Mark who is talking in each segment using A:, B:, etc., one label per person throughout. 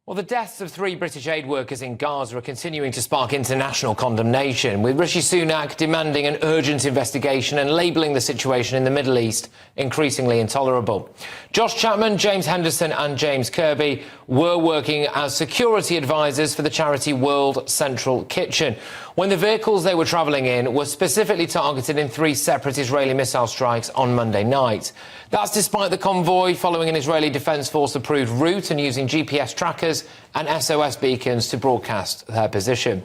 A: Well, the deaths of 3 British aid workers in Gaza are continuing to spark international condemnation, with Rishi Sunak demanding an urgent investigation and labelling the situation in the Middle East increasingly intolerable. Josh Chapman, James Henderson and James Kirby were working as security advisors for the charity World Central Kitchen when the vehicles they were travelling in were specifically targeted in 3 separate Israeli missile strikes on Monday night. That's despite the convoy following an Israeli Defence Force-approved route and using GPS trackers and SOS beacons to broadcast their position.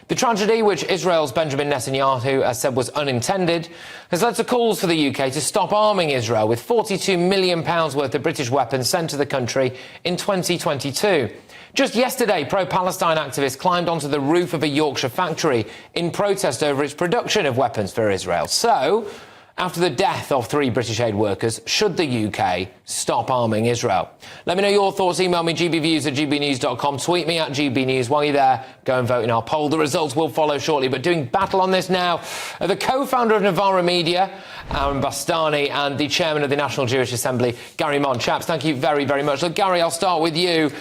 A: The tragedy, which Israel's Benjamin Netanyahu has said was unintended, has led to calls for the UK to stop arming Israel with £42 million worth of British weapons sent to the country in 2022. Just yesterday, pro-Palestine activists climbed onto the roof of a Yorkshire factory in protest over its production of weapons for Israel. So, after the death of 3 British aid workers, should the UK stop arming Israel? Let me know your thoughts. Email me gbviews@gbnews.com. Tweet me at gbnews. While you're there, go and vote in our poll. The results will follow shortly. But doing battle on this now, the co-founder of Novara Media, Aaron Bastani, and the chairman of the National Jewish Assembly, Gary Mon. Chaps, thank you very, very much. Look, Gary, I'll start with you.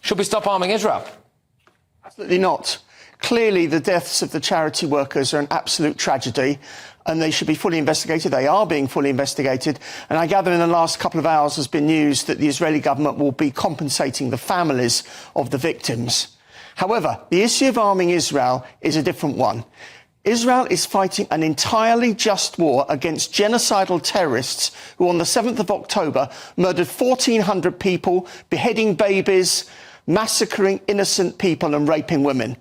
A: Should we stop arming Israel?
B: Absolutely not. Clearly, the deaths of the charity workers are an absolute tragedy, and they should be fully investigated. They are being fully investigated. And I gather in the last couple of hours there's been news that the Israeli government will be compensating the families of the victims. However, the issue of arming Israel is a different one. Israel is fighting an entirely just war against genocidal terrorists who on the 7th of October murdered 1,400 people, beheading babies, massacring innocent people and raping women.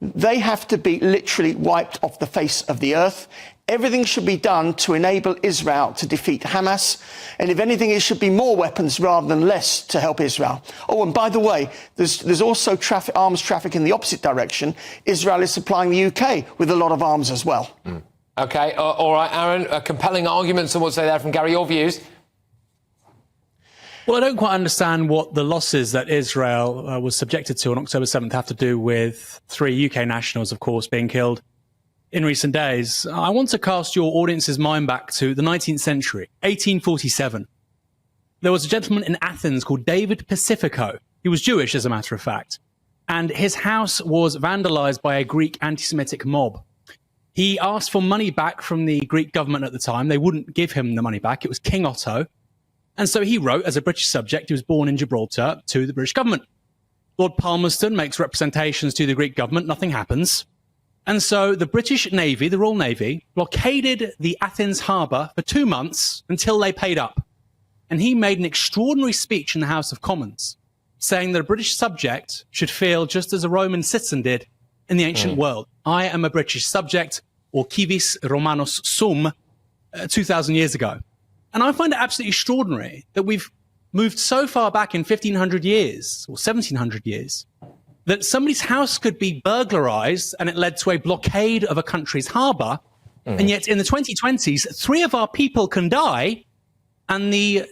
B: They have to be literally wiped off the face of the earth. Everything should be done to enable Israel to defeat Hamas. And if anything, it should be more weapons rather than less to help Israel. Oh, and by the way, there's also arms traffic in the opposite direction. Israel is supplying the UK with a lot of arms as well.
A: OK, all right, Aaron, compelling arguments, some would say there from Gary. Your views?
C: Well, I don't quite understand what the losses that Israel was subjected to on October 7th have to do with 3 UK nationals, of course, being killed in recent days. I want to cast your audience's mind back to the 19th century, 1847. There was a gentleman in Athens called David Pacifico. He was Jewish, as a matter of fact. And his house was vandalized by a Greek anti-Semitic mob. He asked for money back from the Greek government at the time. They wouldn't give him the money back. It was King Otto. And so he wrote, as a British subject, he was born in Gibraltar, to the British government. Lord Palmerston makes representations to the Greek government. Nothing happens. And so the British Navy, the Royal Navy, blockaded the Athens harbour for 2 months until they paid up. And he made an extraordinary speech in the House of Commons, saying that a British subject should feel just as a Roman citizen did in the ancient world. I am a British subject, or civis Romanus sum, 2,000 years ago. And I find it absolutely extraordinary that we've moved so far back in 1,500 years, or 1,700 years, that somebody's house could be burglarized and it led to a blockade of a country's harbour. And yet in the 2020s, 3 of our people can die. And the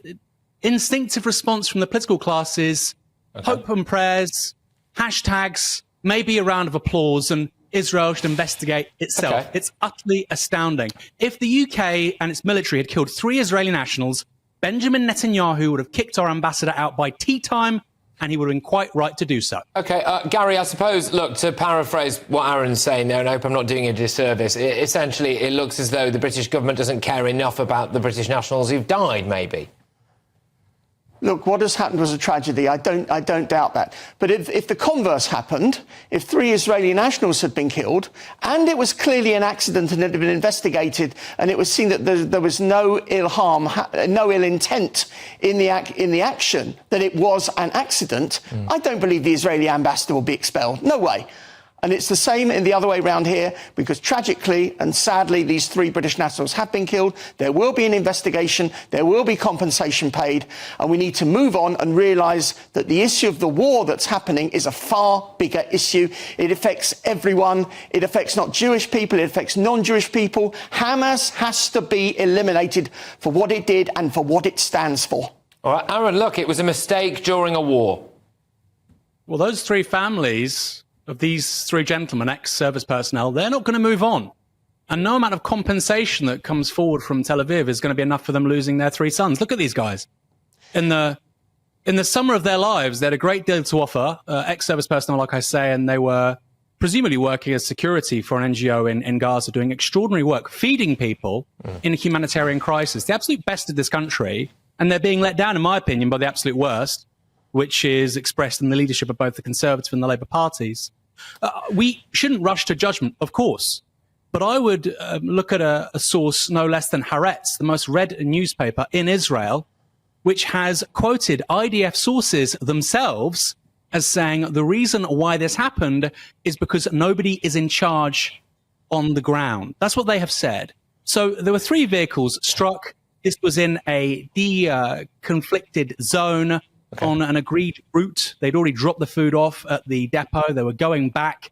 C: instinctive response from the political class is hope and prayers, hashtags, maybe a round of applause, and Israel should investigate itself.
A: Okay.
C: It's utterly astounding. If the UK and its military had killed 3 Israeli nationals, Benjamin Netanyahu would have kicked our ambassador out by tea time, and he would have been quite right to do so.
A: OK, Gary, I suppose, look, to paraphrase what Aaron's saying there, and I hope I'm not doing a disservice, essentially it looks as though the British government doesn't care enough about the British nationals who've died, maybe.
B: Look, what has happened was a tragedy. I don't doubt that. But if the converse happened, if 3 Israeli nationals had been killed, and it was clearly an accident and it had been investigated, and it was seen that there was no ill harm, no ill intent in the action, that it was an accident, I don't believe the Israeli ambassador will be expelled. No way. And it's the same in the other way around here, because tragically and sadly, these 3 British nationals have been killed. There will be an investigation. There will be compensation paid. And we need to move on and realise that the issue of the war that's happening is a far bigger issue. It affects everyone. It affects not Jewish people. It affects non-Jewish people. Hamas has to be eliminated for what it did and for what it stands for.
A: All right, Aaron, look, it was a mistake during a war.
C: Well, those 3 families of these 3 gentlemen, ex-service personnel, they're not going to move on. And no amount of compensation that comes forward from Tel Aviv is going to be enough for them losing their 3 sons. Look at these guys in the In the summer of their lives, they had a great deal to offer, ex-service personnel, like I say, and they were presumably working as security for an NGO in Gaza, doing extraordinary work, feeding people in a humanitarian crisis. The absolute best of this country, and they're being let down, in my opinion, by the absolute worst, which is expressed in the leadership of both the Conservative and the Labour parties. We shouldn't rush to judgment, of course, but I would look at a source no less than Haaretz, the most read newspaper in Israel, which has quoted IDF sources themselves as saying the reason why this happened is because nobody is in charge on the ground. That's what they have said. So there were 3 vehicles struck. This was in a conflicted zone on an agreed route. They'd already dropped the food off at the depot. They were going back.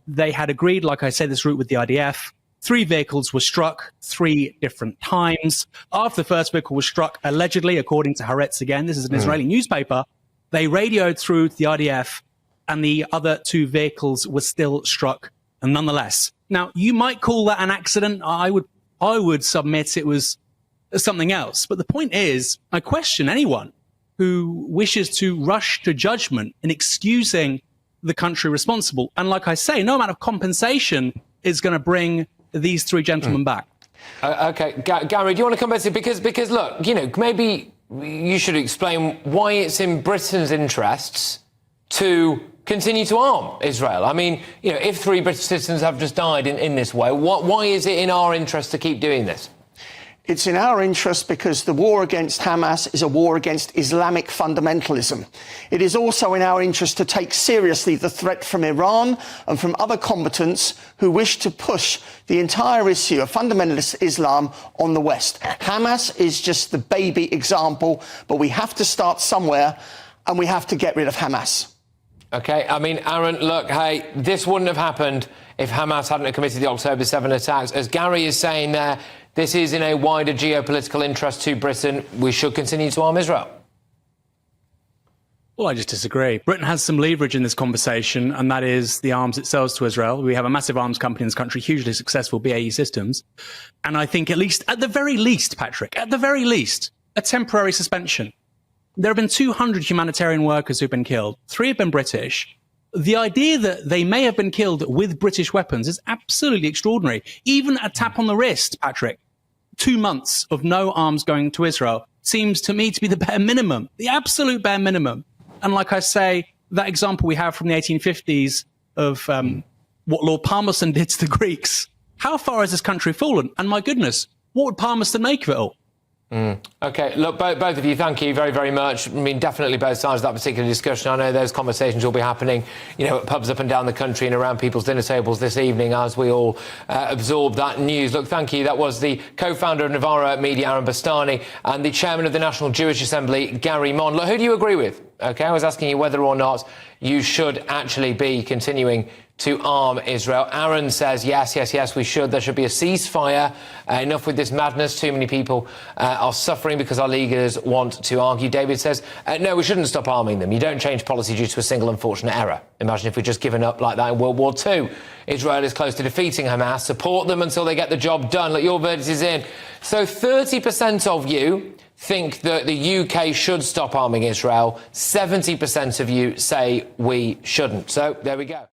C: They had agreed, like I said, this route with the IDF. 3 vehicles were struck 3 different times. After the first vehicle was struck, allegedly, according to Haaretz again, this is an Israeli newspaper, they radioed through to the IDF and the other 2 vehicles were still struck nonetheless. Now, you might call that an accident. I would submit it was something else. But the point is, I question anyone who wishes to rush to judgment in excusing the country responsible. And like I say, no amount of compensation is going to bring these 3 gentlemen back.
A: OK, Gary, do you want to come back to it? Because look, you know, maybe you should explain why it's in Britain's interests to continue to arm Israel. I mean, you know, if 3 British citizens have just died in this way, why is it in our interest to keep doing this?
B: It's in our interest because the war against Hamas is a war against Islamic fundamentalism. It is also in our interest to take seriously the threat from Iran and from other combatants who wish to push the entire issue of fundamentalist Islam on the West. Hamas is just the baby example, but we have to start somewhere and we have to get rid of Hamas.
A: OK, I mean, Aaron, look, hey, this wouldn't have happened if Hamas hadn't committed the October 7 attacks. As Gary is saying there, this is in a wider geopolitical interest to Britain. We should continue to arm Israel.
C: Well, I just disagree. Britain has some leverage in this conversation, and that is the arms it sells to Israel. We have a massive arms company in this country, hugely successful, BAE Systems. And I think at the very least, Patrick, at the very least, a temporary suspension. There have been 200 humanitarian workers who've been killed. 3 have been British. The idea that they may have been killed with British weapons is absolutely extraordinary. Even a tap on the wrist, Patrick, 2 months of no arms going to Israel seems to me to be the bare minimum, the absolute bare minimum. And like I say, that example we have from the 1850s of what Lord Palmerston did to the Greeks, how far has this country fallen? And my goodness, what would Palmerston make of it all?
A: OK, look, both of you, thank you very, very much. I mean, definitely both sides of that particular discussion. I know those conversations will be happening, you know, at pubs up and down the country and around people's dinner tables this evening as we all absorb that news. Look, thank you. That was the co-founder of Novara Media, Aaron Bastani, and the chairman of the National Jewish Assembly, Gary Mon. Look, who do you agree with? OK, I was asking you whether or not you should actually be continuing to arm Israel. Aaron says, yes, we should. There should be a ceasefire. Enough with this madness. Too many people are suffering because our leaders want to argue. David says, no, we shouldn't stop arming them. You don't change policy due to a single unfortunate error. Imagine if we'd just given up like that in World War II. Israel is close to defeating Hamas. Support them until they get the job done. Look, your verdict is in. So 30% of you think that the UK should stop arming Israel. 70% of you say we shouldn't. So there we go.